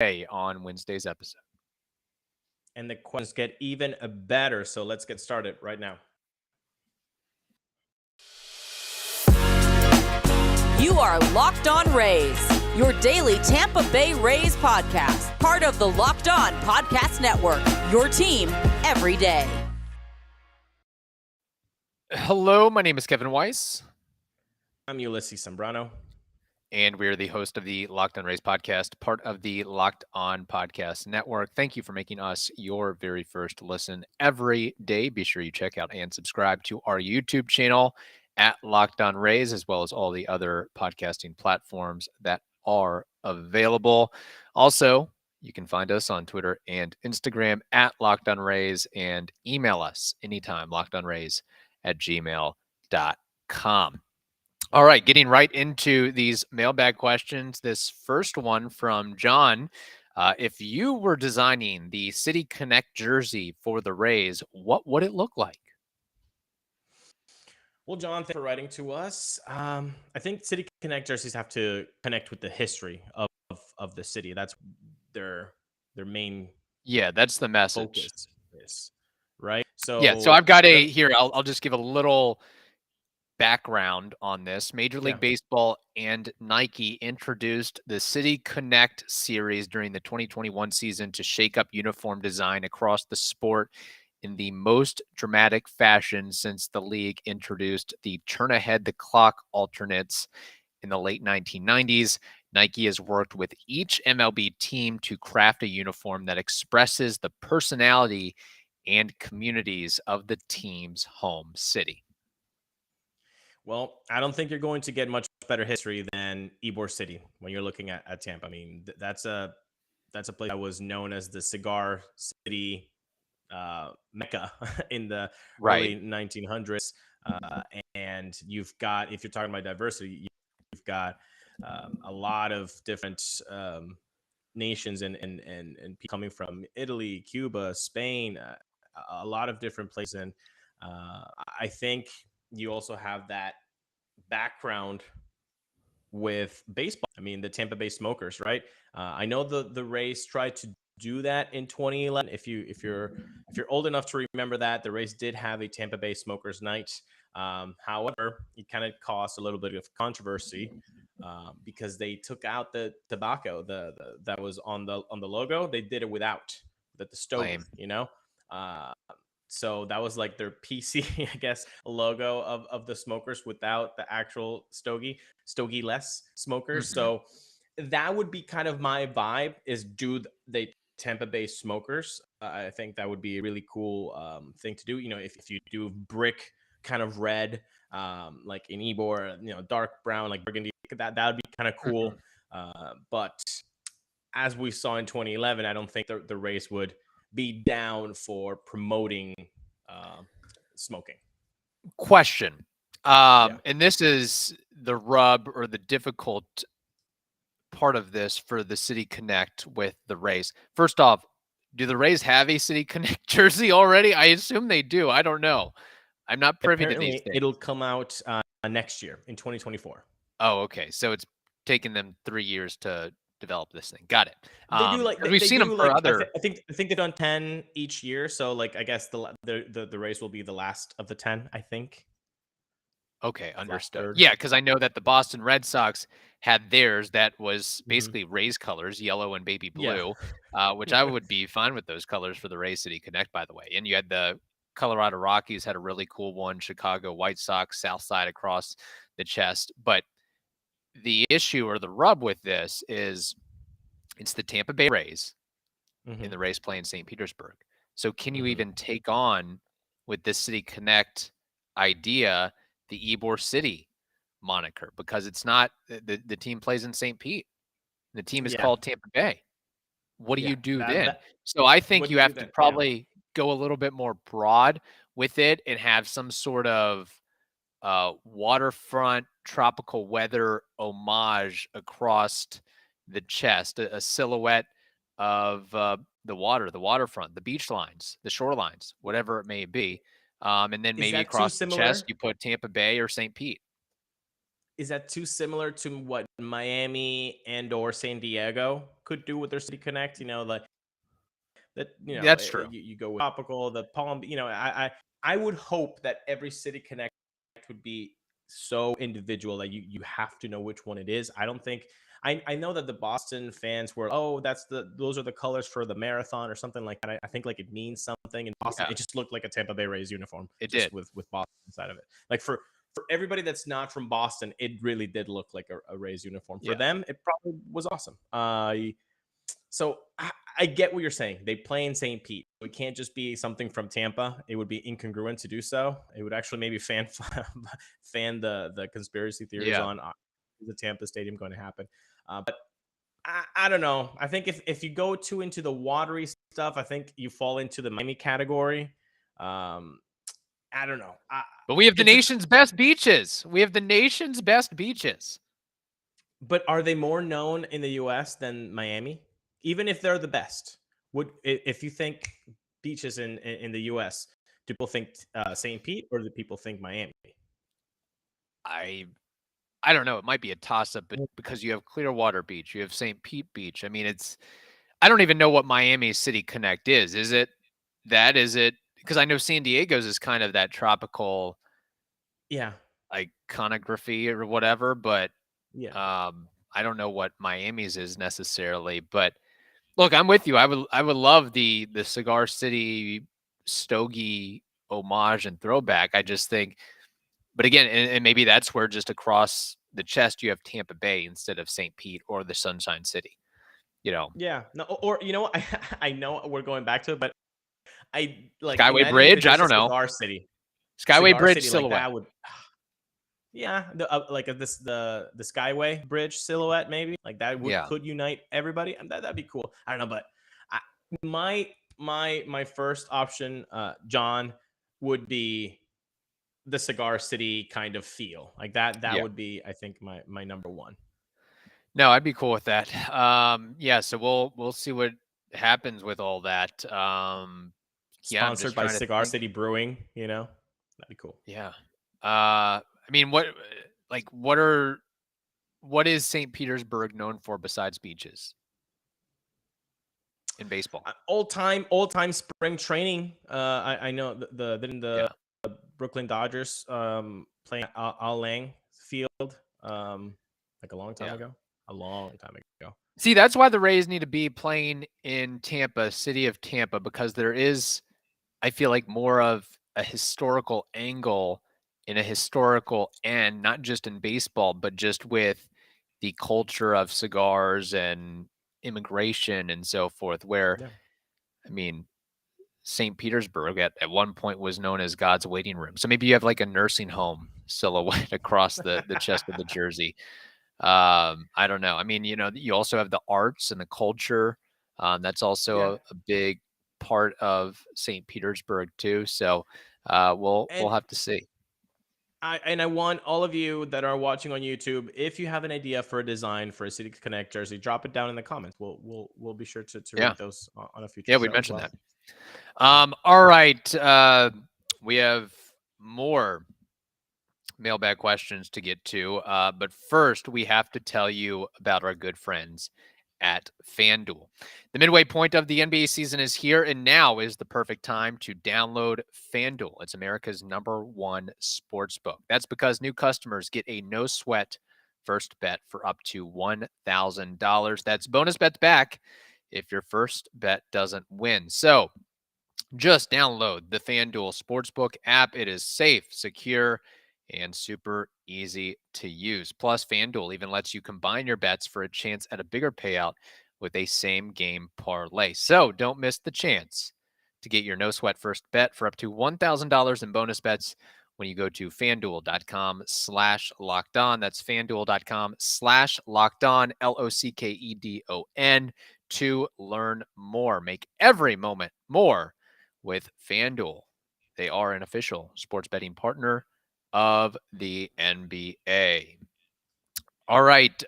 on Wednesday's episode. And the questions get even better. So let's get started right now. You are Locked On Rays, your daily Tampa Bay Rays podcast, part of the Locked On Podcast Network, your team every day. Hello, my name is Kevin Weiss. I'm Ulises Sambrano. And we're the host of the Locked On Rays podcast, part of the Locked On Podcast Network. Thank you for making us your very first listen every day. Be sure you check out and subscribe to our YouTube channel at Locked On Rays, as well as all the other podcasting platforms that are available. Also, you can find us on Twitter and Instagram at Locked On Rays, and email us anytime, lockedonrays@gmail.com. All right, getting right into these mailbag questions. This first one from John. If you were designing the City Connect jersey for the Rays, what would it look like? Well, John, thanks for writing to us. I think City Connect jerseys have to connect with the history of the city. That's their main that's the message. Focus is, right? So I've got here. I'll just give a little background on this. Major League Baseball and Nike introduced the City Connect series during the 2021 season to shake up uniform design across the sport in the most dramatic fashion since the league introduced the turn ahead the clock alternates in the late 1990s. Nike has worked with each MLB team to craft a uniform that expresses the personality and communities of the team's home city. Well, I don't think you're going to get much better history than Ybor City when you're looking at Tampa. I mean, that's a place that was known as the cigar city mecca in the early 1900s. And you've got, if you're talking about diversity, you've got a lot of different nations and people coming from Italy, Cuba, Spain, a lot of different places. And I think you also have that background with baseball. I mean, the Tampa Bay Smokers, right? I know the Rays tried to do that in 2011. If you're old enough to remember that, the Rays did have a Tampa Bay Smokers night. However, it kind of caused a little bit of controversy because they took out the tobacco that was on the logo. They did it without the stogie, so that was like their PC, I guess, logo of the Smokers without the actual stogie-less Smokers. Mm-hmm. So that would be kind of my vibe, is do the Tampa Bay Smokers. I think that would be a really cool thing to do. If you do brick kind of red, like in Ybor, dark brown, like burgundy, that would be kind of cool. Mm-hmm. But as we saw in 2011, I don't think the Rays would be down for promoting smoking. Question. And this is the rub or the difficult part of this for the City Connect with the Rays. First off, do the Rays have a City Connect jersey already? I assume they do. I don't know. I'm not privy to these things. It'll come out next year in 2024. Oh, okay. So it's taken them 3 years to develop this thing. Got it. They do we've seen them for other. I think they've done 10 each year. So like, I guess the Rays will be the last of the 10. I think. Okay, understood. Yeah, because I know that the Boston Red Sox had theirs that was basically Rays colors, yellow and baby blue, which I would be fine with those colors for the Rays City Connect, by the way. And you had the Colorado Rockies had a really cool one, Chicago White Sox, south side across the chest. But the issue or the rub with this is it's the Tampa Bay Rays, and the Rays play in St. Petersburg. So can you even take on with this City Connect idea the Ybor City moniker? Because it's not the team plays in St. Pete. The team is called Tampa Bay. What do you do then? So I think you have to probably go a little bit more broad with it and have some sort of waterfront tropical weather homage across the chest, a silhouette of the waterfront, the beach lines, the shorelines, whatever it may be. And then maybe across the chest, you put Tampa Bay or St. Pete. is that too similar to what Miami and or San Diego could do with their City Connect? Like that, That's true. you go with Tropical, the Palm, I would hope that every City Connect would be so individual that you have to know which one it is. I don't think I know that the Boston fans were, oh, those are the colors for the marathon or something like that. I think like it means something in Boston. Yeah. It just looked like a Tampa Bay Rays uniform. It just did. with Boston inside of it. Like for everybody that's not from Boston, it really did look like a Rays uniform. For them, it probably was awesome. So I get what you're saying. They play in St. Pete. It can't just be something from Tampa. It would be incongruent to do so. It would actually maybe fan the conspiracy theories on the Tampa Stadium going to happen. But I don't know. I think if you go too into the watery stuff, I think you fall into the Miami category. I don't know. But we have the nation's best beaches. We have the nation's best beaches. But are they more known in the U.S. than Miami? Even if they're the best, if you think beaches in the U.S., do people think St. Pete or do people think Miami? I don't know. It might be a toss-up, but because you have Clearwater Beach, you have St. Pete Beach. I mean, I don't even know what Miami City Connect is. Is it that? Is it because I know San Diego's is kind of that tropical, iconography or whatever, but I don't know what Miami's is necessarily. But look, I'm with you. I would love the Cigar City Stogie homage and throwback. I just think, but again, and maybe that's where just across the chest you have Tampa Bay instead of St. Pete or the Sunshine City. Yeah. No, or I know we're going back to it, but I like Skyway Bridge. I don't know. Cigar City. Skyway Cigar Bridge City, silhouette. Like the Skyway Bridge silhouette, maybe like that could unite everybody, and that'd be cool. I don't know, but my first option, John, would be the Cigar City kind of feel like that. That would be, I think, my number one. No, I'd be cool with that. So we'll see what happens with all that. Sponsored by Cigar City Brewing, that'd be cool. Yeah. I mean, what is St. Petersburg known for besides beaches in baseball? Old time spring training. I know the Brooklyn Dodgers playing at Al Lang Field like a long time ago. A long time ago. See, that's why the Rays need to be playing in Tampa, city of Tampa, because there is, I feel like, more of a historical angle in a historical end, not just in baseball, but just with the culture of cigars and immigration and so forth, where, I mean, St. Petersburg at one point was known as God's waiting room. So maybe you have like a nursing home silhouette across the chest of the jersey. I don't know. I mean, you also have the arts and the culture. That's also a big part of St. Petersburg too. So we'll have to see. I want all of you that are watching on YouTube, if you have an idea for a design for a City Connect jersey, drop it down in the comments. We'll be sure to read those on a future. Yeah, we mentioned that. All right. We have more mailbag questions to get to. But first, we have to tell you about our good friends at FanDuel. The midway point of the NBA season is here, and now is the perfect time to download FanDuel. It's America's #1 sportsbook. That's because new customers get a no-sweat first bet for up to $1,000. That's bonus bets back if your first bet doesn't win. So just download the FanDuel Sportsbook app. It is safe, secure, and super easy to use. Plus, FanDuel even lets you combine your bets for a chance at a bigger payout with a same-game parlay. So don't miss the chance to get your no-sweat first bet for up to $1,000 in bonus bets when you go to FanDuel.com/lockedon. That's FanDuel.com/lockedon, LOCKEDON, to learn more. Make every moment more with FanDuel. They are an official sports betting partner of the NBA. All right.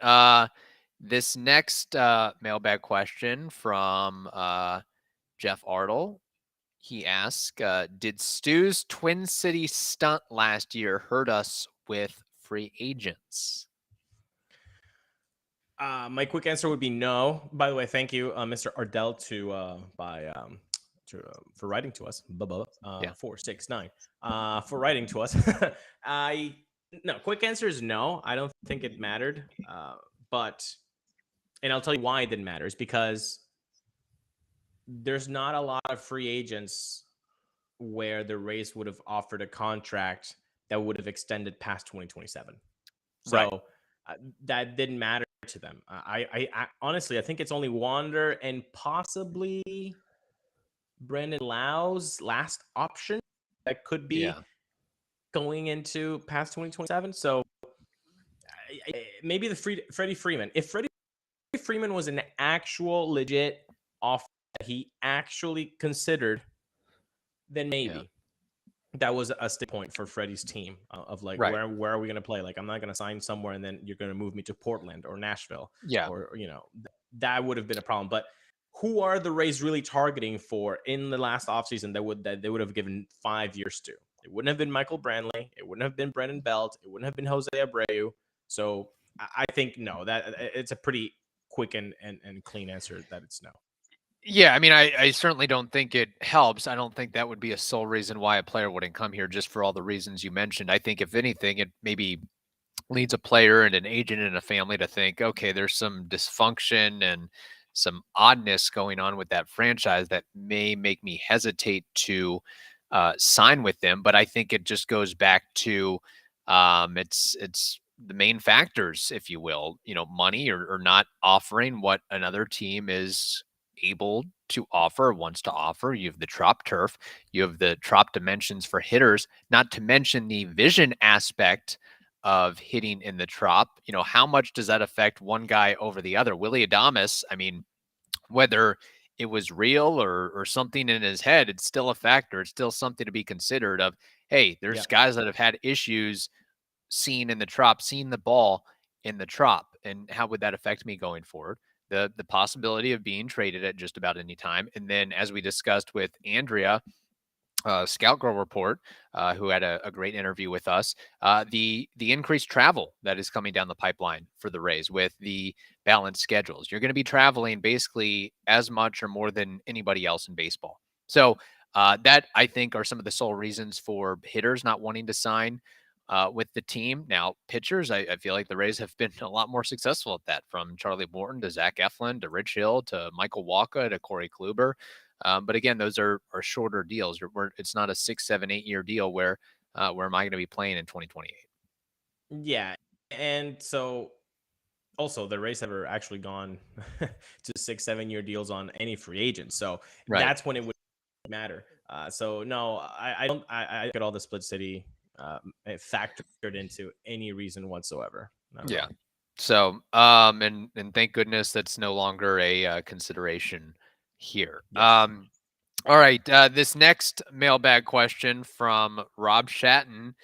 This next mailbag question from Jeff Artle. He asked, did Stu's Twin City stunt last year hurt us with free agents? My quick answer would be no. By the way, thank you, Mr. Ardell, for writing to us. 469 for writing to us. Quick answer is no. I don't think it mattered. And I'll tell you why it didn't matter. Is because there's not a lot of free agents where the Rays would have offered a contract that would have extended past 2027. So Right. That didn't matter to them. I honestly, I think it's only Wander and possibly Brendan Lau's last option that could be going into past 2027. So maybe the Freddie Freeman. If Freddie Freeman was an actual legit offer that he actually considered, then maybe that was a stick point for Freddie's team of like, where are we going to play? Like, I'm not going to sign somewhere and then you're going to move me to Portland or Nashville. Or, that would have been a problem. But who are the Rays really targeting for in the last offseason that they would have given 5 years to? It wouldn't have been Michael Brantley. It wouldn't have been Brendan Belt. It wouldn't have been Jose Abreu. So I think no, that it's a pretty quick and clean answer that it's no. Yeah, I mean, I certainly don't think it helps. I don't think that would be a sole reason why a player wouldn't come here, just for all the reasons you mentioned. I think if anything, it maybe leads a player and an agent and a family to think, okay, there's some dysfunction and some oddness going on with that franchise that may make me hesitate to sign with them. But I think it just goes back to it's the main factors, if you will, money or not offering what another team is able to offer, wants to offer. You have the trop turf, you have the trop dimensions for hitters, not to mention the vision aspect of hitting in the trop. How much does that affect one guy over the other? Willy Adames, I mean, whether it was real or something in his head, it's still a factor. It's still something to be considered of, hey, there's guys that have had issues seeing the ball in the trop. And how would that affect me going forward? The possibility of being traded at just about any time. And then, as we discussed with Andrea, Scout Girl Report, who had a great interview with us, the increased travel that is coming down the pipeline for the Rays with the balanced schedules. You're going to be traveling basically as much or more than anybody else in baseball. So that, I think, are some of the sole reasons for hitters not wanting to sign with the team. Now, pitchers, I feel like the Rays have been a lot more successful at that, from Charlie Morton to Zach Eflin to Rich Hill to Michael Wacha to Corey Kluber. But again, those are shorter deals. It's not a 6, 7, 8 year deal where am I going to be playing in 2028? Yeah. And so also the Rays have actually gone to 6, 7 year deals on any free agent. So that's when it would matter. So no, I don't, I get all the split city factored into any reason whatsoever. Yeah. So, and thank goodness that's no longer a consideration here. Yes. All right. This next mailbag question from Rob Shatton.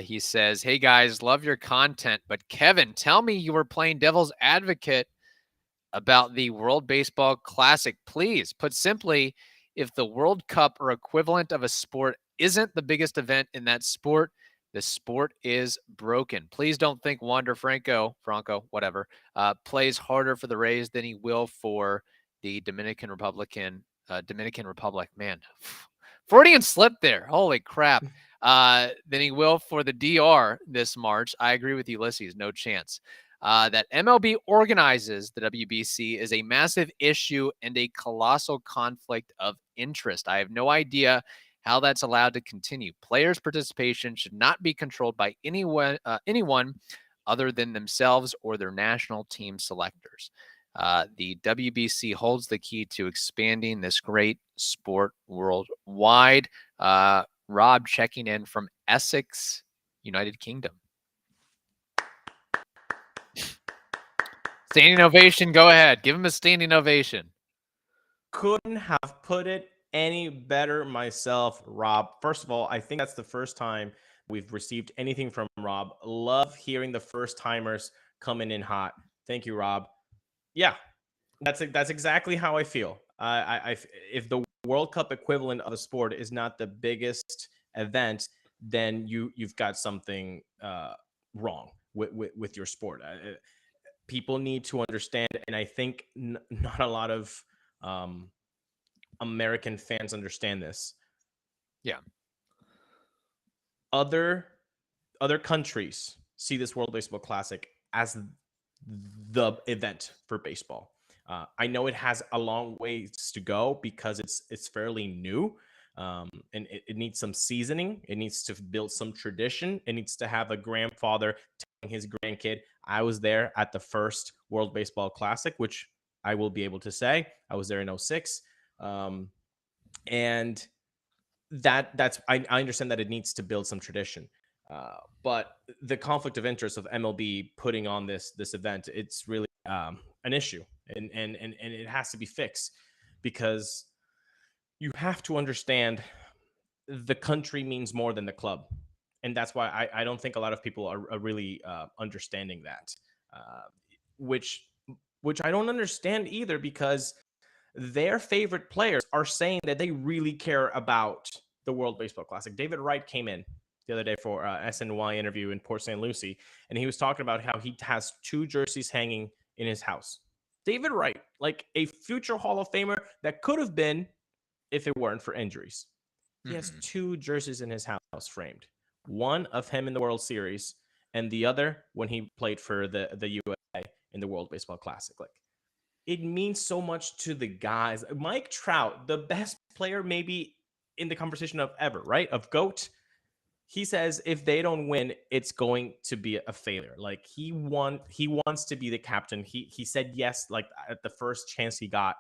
He says, "Hey guys, love your content, but Kevin, tell me you were playing devil's advocate about the World Baseball Classic. Please, put simply, if the World Cup or equivalent of a sport isn't the biggest event in that sport, the sport is broken. Please don't think Wander Franco, whatever, plays harder for the Rays than he will for the Dominican Republic. Man, Freudian slip there. Holy crap. Than he will for the DR this March. I agree with Ulises. No chance. That MLB organizes the WBC is a massive issue and a colossal conflict of interest. I have no idea how that's allowed to continue. Players' participation should not be controlled by anyone other than themselves or their national team selectors. The WBC holds the key to expanding this great sport worldwide." Rob checking in from Essex, United Kingdom. Standing ovation. Go ahead. Give him a standing ovation. Couldn't have put it any better myself, Rob. First of all, I think that's the first time we've received anything from Rob. Love hearing the first timers coming in hot. Thank you, Rob. Yeah, that's exactly how I feel. If the World Cup equivalent of a sport is not the biggest event, then you've got something wrong with your sport. people need to understand, and I think not a lot of American fans understand this. Yeah. Other countries see this World Baseball Classic as the event for baseball. I know it has a long ways to go because it's fairly new, and it needs some seasoning. It needs to build some tradition. It needs to have a grandfather telling his grandkid, "I was there at the first World Baseball Classic," which I will be able to say. I was there in 06. And that's I understand that it needs to build some tradition. But the conflict of interest of MLB putting on this event, it's really an issue, and it has to be fixed, because you have to understand the country means more than the club, and that's why I don't think a lot of people are really understanding that, which I don't understand either, because their favorite players are saying that they really care about the World Baseball Classic. David Wright came in the other day for SNY interview in Port St. Lucie, and he was talking about how he has 2 jerseys hanging in his house. David Wright, like a future Hall of Famer that could have been if it weren't for injuries. He has 2 jerseys in his house framed. One of him in the World Series, and the other when he played for the USA in the World Baseball Classic. Like, it means so much to the guys. Mike Trout, the best player maybe in the conversation of ever, right? Of GOAT. He says if they don't win, it's going to be a failure. Like, he wants to be the captain. He said yes, like at the first chance he got.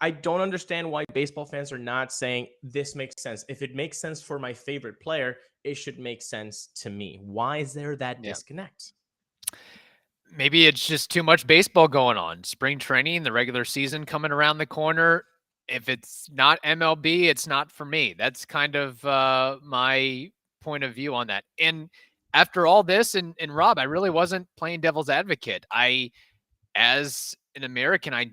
I don't understand why baseball fans are not saying this makes sense. If it makes sense for my favorite player, it should make sense to me. Why is there that disconnect? Maybe it's just too much baseball going on. Spring training, the regular season coming around the corner. If it's not MLB, it's not for me. That's kind of my point of view on that. And after all this, and Rob, I really wasn't playing devil's advocate. As an American, I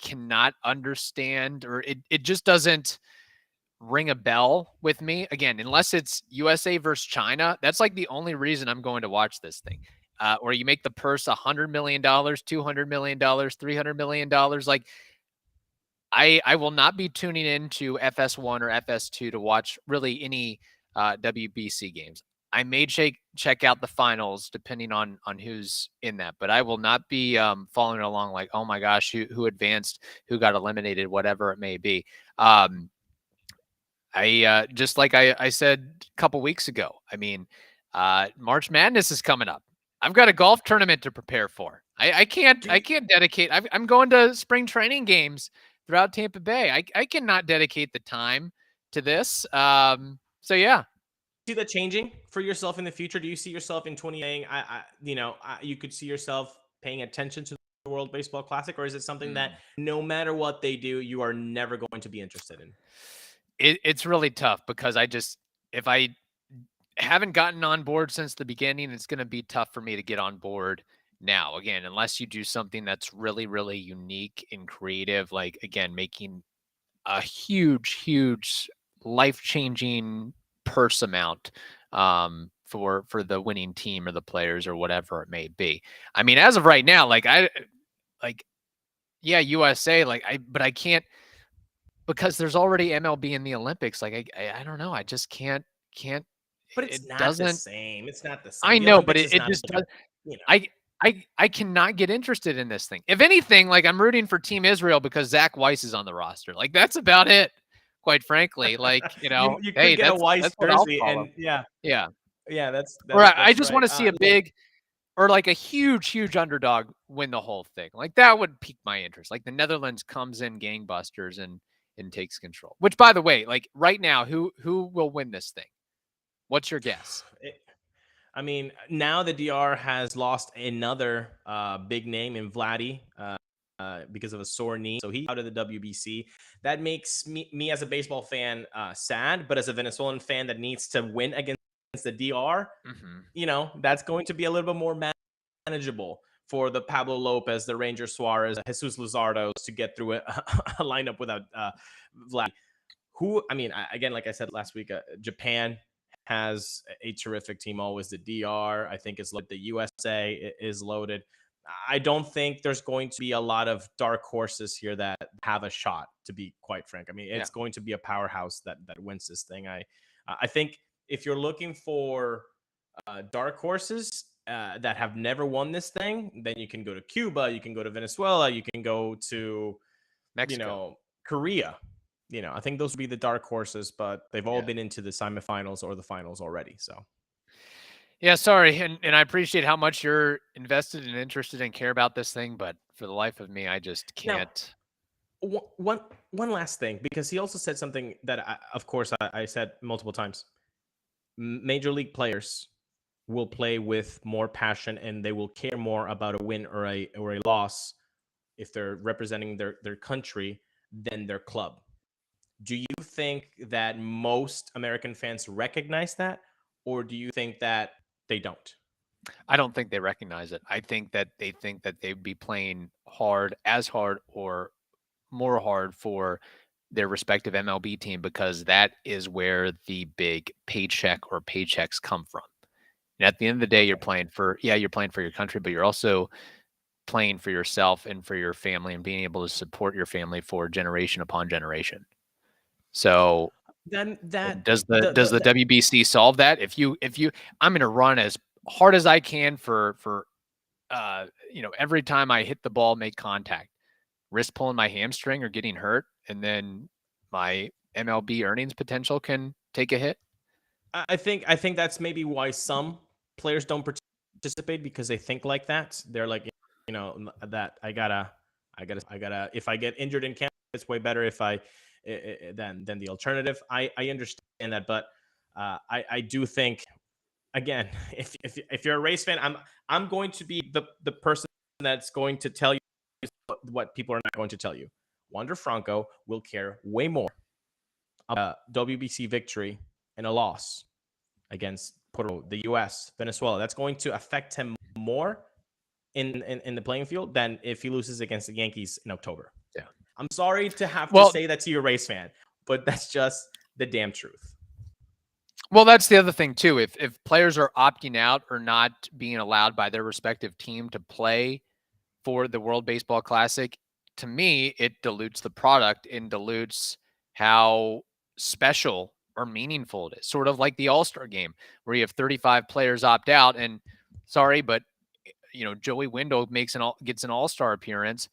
cannot understand, or it just doesn't ring a bell with me. Again, unless it's USA versus China, that's like the only reason I'm going to watch this thing. Or you make the purse $100 million, $200 million, $300 million. Like, I will not be tuning into FS1 or FS2 to watch really any WBC games. I may check out the finals depending on who's in that, but I will not be following along like, oh my gosh, who advanced, who got eliminated, whatever it may be. I just like I said a couple weeks ago, I mean, March Madness is coming up. I've got a golf tournament to prepare for. I can't dedicate. I'm going to spring training games throughout Tampa Bay. I cannot dedicate the time to this. So yeah. See that changing for yourself in the future? Do you see yourself in 20 you could see yourself paying attention to the World Baseball Classic, or is it something that no matter what they do, you are never going to be interested in? It's really tough, because if I haven't gotten on board since the beginning, it's going to be tough for me to get on board now. Again, unless you do something that's really, really unique and creative, like, again, making a huge life-changing purse amount for the winning team or the players or whatever it may be. I mean, as of right now, USA, but I can't, because there's already MLB in the Olympics. Like, I don't know. I just can't. But it's not the same. It's not the same. I know, but it just does. You know. I cannot get interested in this thing. If anything, like, I'm rooting for Team Israel because Zach Weiss is on the roster. Like, that's about it, quite frankly. Like, you know, you could get a Weiss jersey, and yeah. That's I just want to see a big, or like a huge underdog win the whole thing. Like, that would pique my interest. Like, the Netherlands comes in gangbusters and takes control. Which, by the way, like, right now, who will win this thing? What's your guess? I mean, now the DR has lost another big name in Vladdy because of a sore knee. So he's out of the WBC. That makes me as a baseball fan sad, but as a Venezuelan fan that needs to win against the DR, you know, that's going to be a little bit more manageable for the Pablo Lopez, the Ranger Suarez, Jesus Luzardo to get through a lineup without Vlad. Who, I mean, again, like I said last week, Japan has a terrific team always. The DR, I think, is loaded. The USA is loaded. I don't think there's going to be a lot of dark horses here that have a shot, to be quite frank. I mean, it's going to be a powerhouse that wins this thing. I think if you're looking for dark horses that have never won this thing, then you can go to Cuba, you can go to Venezuela, you can go to Mexico, Korea. I think those would be the dark horses, but they've all been into the semifinals or the finals already. So. Yeah, sorry, and I appreciate how much you're invested and interested and care about this thing, but for the life of me, I just can't. Now, one last thing, because he also said something that, of course, I said multiple times. Major league players will play with more passion, and they will care more about a win or a loss if they're representing their country than their club. Do you think that most American fans recognize that, or do you think that they don't? I don't think they recognize it. I think that they think that they'd be playing hard, as hard, or more hard for their respective MLB team, because that is where the big paycheck or paychecks come from. And at the end of the day, you're playing for your country, but you're also playing for yourself and for your family and being able to support your family for generation upon generation. So then does the WBC solve that? If you I'm going to run as hard as I can for every time I hit the ball, make contact, risk pulling my hamstring or getting hurt, and then my MLB earnings potential can take a hit. I think that's maybe why some players don't participate, because they think like that. They're like, that I gotta, if I get injured in camp, it's way better if I than the alternative. I understand that, but I do think, again, if you're a Rays fan, I'm going to be the person that's going to tell you what people are not going to tell you. Wander Franco will care way more about a WBC victory and a loss against Puerto Rico, the U.S., Venezuela. That's going to affect him more in the playing field than if he loses against the Yankees in October. Yeah, I'm sorry to have to say that to your Rays fan, but that's just the damn truth. Well, that's the other thing too. If players are opting out or not being allowed by their respective team to play for the World Baseball Classic, to me, it dilutes the product and dilutes how special or meaningful it is. Sort of like the All-Star game, where you have 35 players opt out, and sorry, but Joey Wendell gets an All-Star appearance.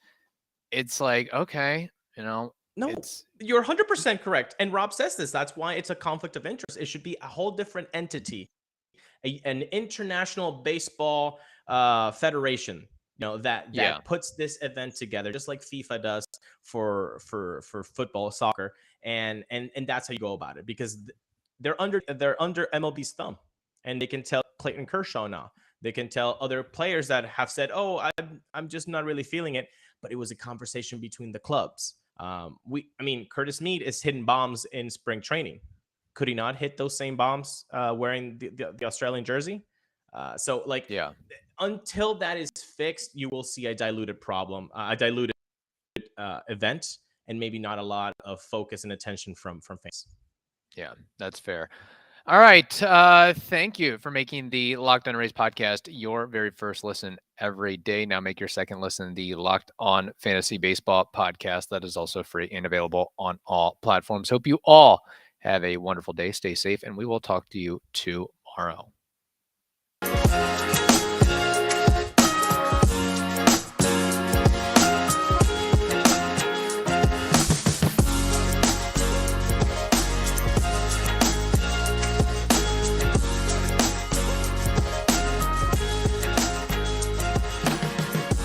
It's like, okay, No, you're 100% correct. And Rob says this. That's why it's a conflict of interest. It should be a whole different entity, an international baseball federation, that puts this event together, just like FIFA does for football, soccer, and that's how you go about it, because they're under MLB's thumb, and they can tell Clayton Kershaw now. They can tell other players that have said, "Oh, I'm just not really feeling it," but it was a conversation between the clubs. Curtis Meade is hitting bombs in spring training. Could he not hit those same bombs wearing the Australian jersey? Until that is fixed, you will see a diluted event, and maybe not a lot of focus and attention from fans. Yeah, that's fair. All right. Thank you for making the Locked On Rays podcast your very first listen every day. Now make your second listen the Locked On Fantasy Baseball podcast. That is also free and available on all platforms. Hope you all have a wonderful day. Stay safe, and we will talk to you tomorrow.